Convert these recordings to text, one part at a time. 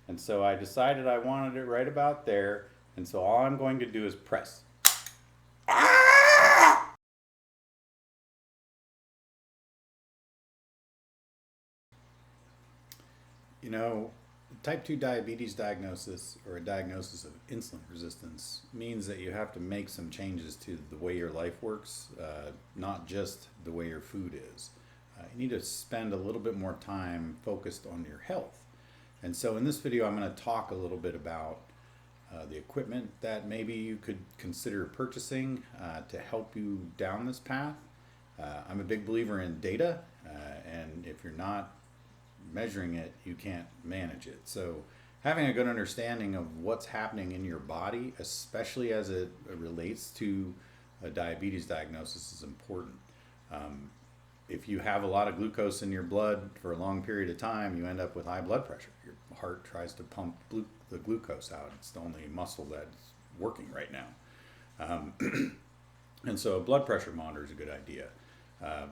And so I decided I wanted it right about there. And so all I'm going to do is press. You know, type 2 diabetes diagnosis or a diagnosis of insulin resistance means that you have to make some changes to the way your life works, not just the way your food is. You need to spend a little bit more time focused on your health. And so in this video, I'm going to talk a little bit about the equipment that maybe you could consider purchasing to help you down this path. I'm a big believer in data, and if you're not measuring it, you can't manage it. So having a good understanding of what's happening in your body, especially as it relates to a diabetes diagnosis, is important. If you have a lot of glucose in your blood for a long period of time, you end up with high blood pressure. Your heart tries to pump the glucose out. It's the only muscle that's working right now. And so a blood pressure monitor is a good idea.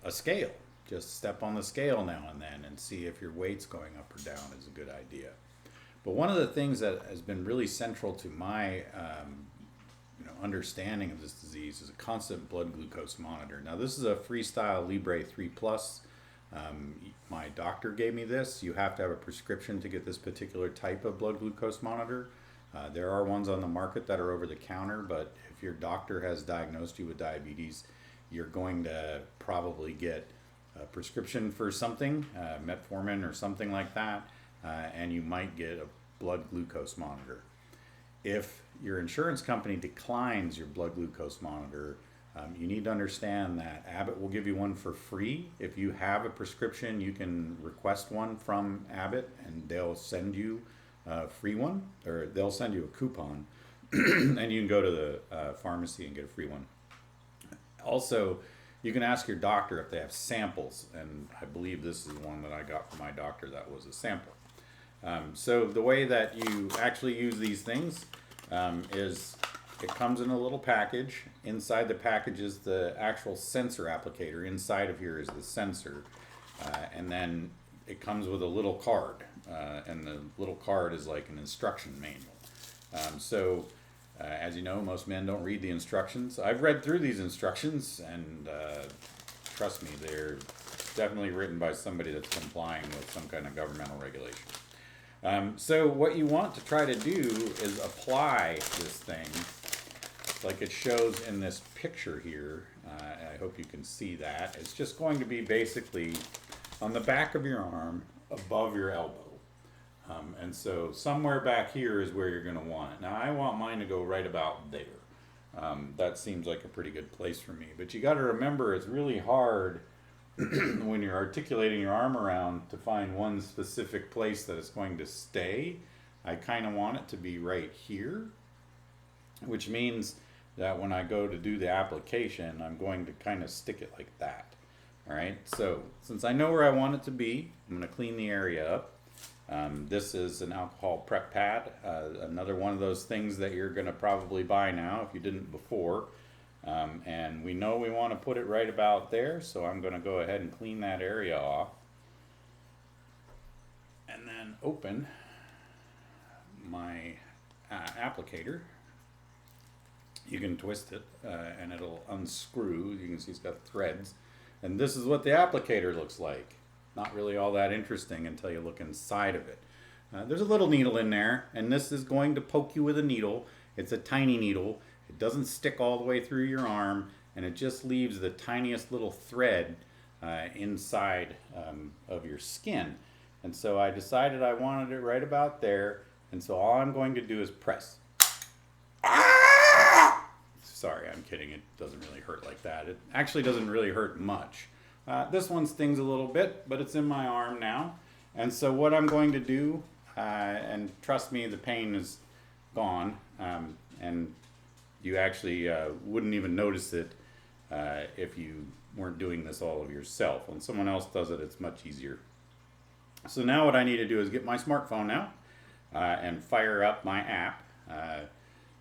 A scale, just step on the scale now and then and see if your weight's going up or down is a good idea. But one of the things that has been really central to my understanding of this disease is a constant blood glucose monitor. Now this is a Freestyle Libre 3 Plus. My doctor gave me this. You have to have a prescription to get this particular type of blood glucose monitor. There are ones on the market that are over the counter, but if your doctor has diagnosed you with diabetes, you're going to probably get a prescription for something, metformin or something like that, and you might get a blood glucose monitor. If your insurance company declines your blood glucose monitor, you need to understand that Abbott will give you one for free. If you have a prescription, you can request one from Abbott and they'll send you a free one, or they'll send you a coupon and you can go to the pharmacy and get a free one. Also, you can ask your doctor if they have samples, and I believe this is one that I got from my doctor that was a sample. So the way that you actually use these things is it comes in a little package. Inside the package is the actual sensor applicator. Inside of here is the sensor. And then it comes with a little card. And the little card is like an instruction manual. As you know, most men don't read the instructions. I've read through these instructions, and trust me, they're definitely written by somebody that's complying with some kind of governmental regulation. So what you want to try to do is apply this thing like it shows in this picture here. I hope you can see that. It's just going to be basically on the back of your arm above your elbow. And so somewhere back here is where you're going to want it. Now I want mine to go right about there. That seems like a pretty good place for me. But you got to remember, it's really hard when you're articulating your arm around to find one specific place that it's going to stay. I kind of want it to be right here, which means that when I go to do the application, I'm going to kind of stick it like that. All right, so since I know where I want it to be, I'm going to clean the area up. This is an alcohol prep pad, another one of those things that you're going to probably buy now if you didn't before. And we know we want to put it right about there, so I'm going to go ahead and clean that area off. And then open my applicator. You can twist it and it'll unscrew. You can see it's got threads. And this is what the applicator looks like. Not really all that interesting until you look inside of it. There's a little needle in there, and this is going to poke you with a needle. It's a tiny needle. It doesn't stick all the way through your arm, and it just leaves the tiniest little thread inside of your skin. And so I decided I wanted it right about there, and so all I'm going to do is press. Sorry, I'm kidding. It doesn't really hurt like that. It actually doesn't really hurt much. This one stings a little bit, but it's in my arm now. And so what I'm going to do, and trust me, the pain is gone, and you actually wouldn't even notice it if you weren't doing this all of yourself. When someone else does it, it's much easier. So now what I need to do is get my smartphone out and fire up my app.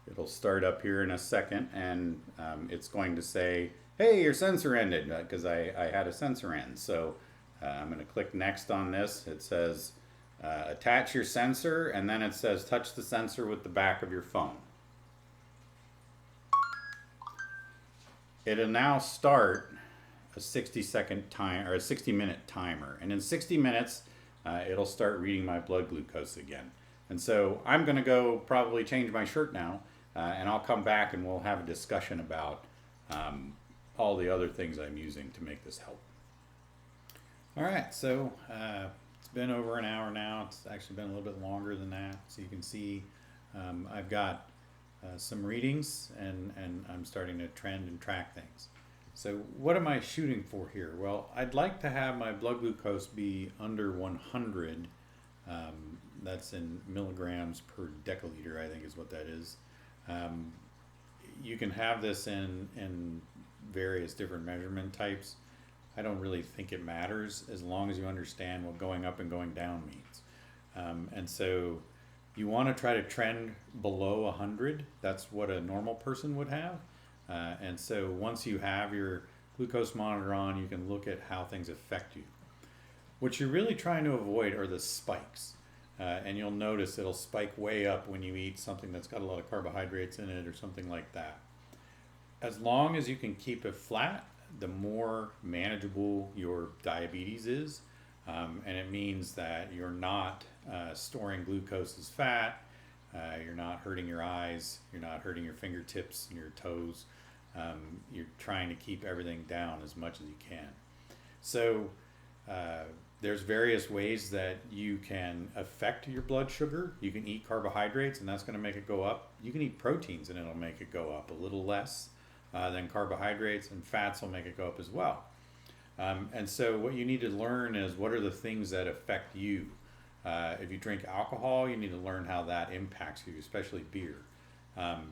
It'll start up here in a second, and it's going to say, hey, your sensor ended, because I had a sensor end. So I'm going to click next on this. It says Attach your sensor, and then it says touch the sensor with the back of your phone. It'll now start a 60-second time or a 60-minute timer, and in 60 minutes it'll start reading my blood glucose again. And so I'm going to go probably change my shirt now, and I'll come back and we'll have a discussion about all the other things I'm using to make this help. All right, so it's been over an hour now. It's actually been a little bit longer than that. So you can see I've got some readings, and I'm starting to trend and track things. So what am I shooting for here? Well, I'd like to have my blood glucose be under 100. That's in milligrams per deciliter, I think is what that is. You can have this in various different measurement types. I don't really think it matters as long as you understand what going up and going down means. And so you want to try to trend below 100. That's what a normal person would have. And so once you have your glucose monitor on, you can look at how things affect you. What you're really trying to avoid are the spikes. And you'll notice it'll spike way up when you eat something that's got a lot of carbohydrates in it or something like that. As long as you can keep it flat, the more manageable your diabetes is. And it means that you're not storing glucose as fat, you're not hurting your eyes, you're not hurting your fingertips and your toes. You're trying to keep everything down as much as you can. So there's various ways that you can affect your blood sugar. You can eat carbohydrates and that's going to make it go up. You can eat proteins and it'll make it go up a little less than carbohydrates, and fats will make it go up as well. And so what you need to learn is what are the things that affect you. If you drink alcohol, you need to learn how that impacts you, especially beer,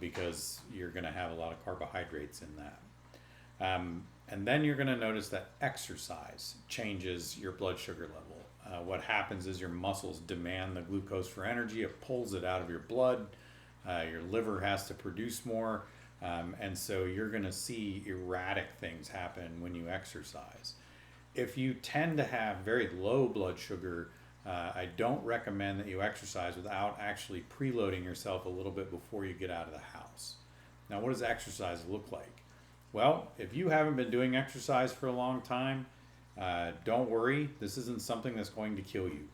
because you're going to have a lot of carbohydrates in that. And then you're going to notice that exercise changes your blood sugar level. What happens is your muscles demand the glucose for energy. It pulls it out of your blood. Your liver has to produce more. And so you're going to see erratic things happen when you exercise. If you tend to have very low blood sugar, I don't recommend that you exercise without actually preloading yourself a little bit before you get out of the house. Now, what does exercise look like? Well, if you haven't been doing exercise for a long time, don't worry. This isn't something that's going to kill you.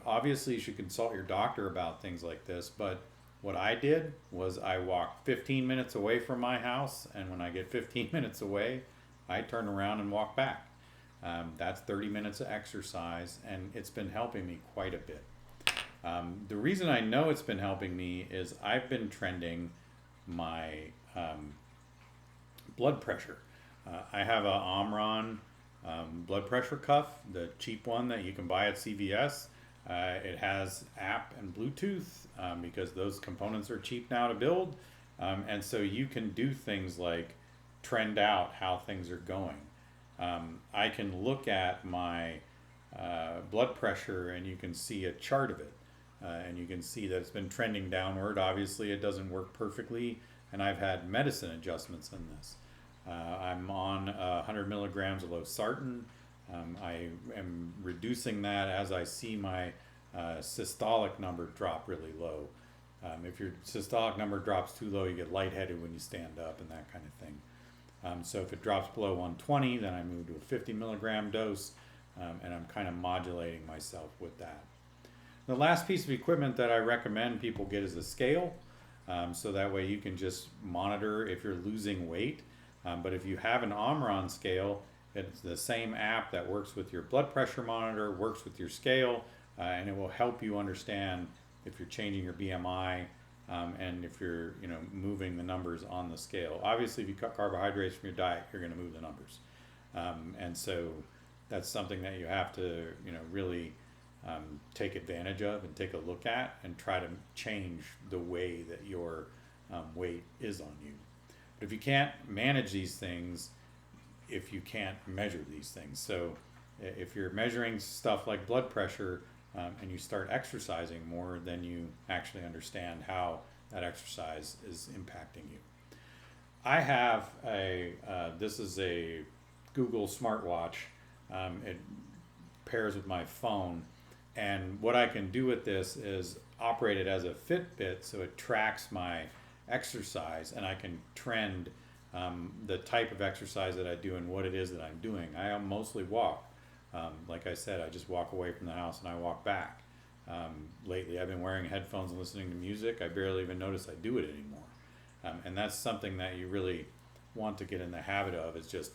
Obviously, you should consult your doctor about things like this, but what I did was I walked 15 minutes away from my house, and when I get 15 minutes away, I turn around and walk back. That's 30 minutes of exercise, and it's been helping me quite a bit. The reason I know it's been helping me is I've been trending my blood pressure. I have a Omron blood pressure cuff, the cheap one that you can buy at CVS. It has app and Bluetooth because those components are cheap now to build. And so you can do things like trend out how things are going. I can look at my blood pressure and you can see a chart of it. And you can see that it's been trending downward. Obviously, it doesn't work perfectly. And I've had medicine adjustments in this. I'm on 100 milligrams of losartan. I am reducing that as I see my systolic number drop really low. If your systolic number drops too low, you get lightheaded when you stand up and that kind of thing. So if it drops below 120, then I move to a 50 milligram dose, and I'm kind of modulating myself with that. The last piece of equipment that I recommend people get is a scale, so that way you can just monitor if you're losing weight. But if you have an Omron scale, it's the same app that works with your blood pressure monitor, works with your scale, and it will help you understand if you're changing your BMI and if you're moving the numbers on the scale. Obviously, if you cut carbohydrates from your diet, you're going to move the numbers. And so that's something that you have to really take advantage of and take a look at and try to change the way that your weight is on you. But if you can't manage these things, if you can't measure these things. So if you're measuring stuff like blood pressure and you start exercising more, then you actually understand how that exercise is impacting you. I have this is a Google smartwatch. It pairs with my phone, And what I can do with this is operate it as a Fitbit, so it tracks my exercise, and I can trend the type of exercise that I do and what it is that I'm doing. I mostly walk. Like I said, I just walk away from the house and I walk back. Lately, I've been wearing headphones and listening to music. I barely even notice I do it anymore. And that's something that you really want to get in the habit of, is just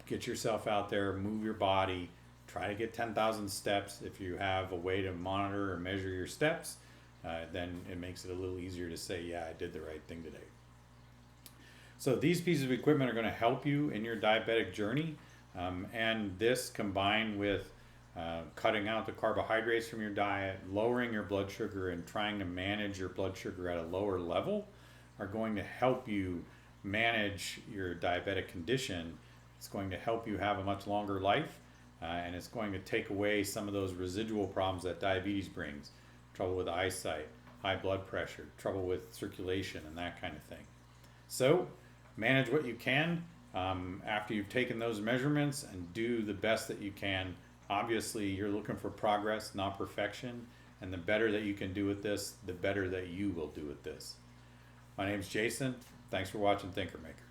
get yourself out there, move your body, try to get 10,000 steps. If you have a way to monitor or measure your steps, then it makes it a little easier to say, yeah, I did the right thing today. So these pieces of equipment are going to help you in your diabetic journey. And this, combined with cutting out the carbohydrates from your diet, lowering your blood sugar, and trying to manage your blood sugar at a lower level, are going to help you manage your diabetic condition. It's going to help you have a much longer life, and it's going to take away some of those residual problems that diabetes brings. Trouble with eyesight, high blood pressure, trouble with circulation, and that kind of thing. So manage what you can after you've taken those measurements, and do the best that you can. Obviously, you're looking for progress, not perfection, and the better that you can do with this, the better that you will do with this. My name's Jason. Thanks for watching Thinker Maker.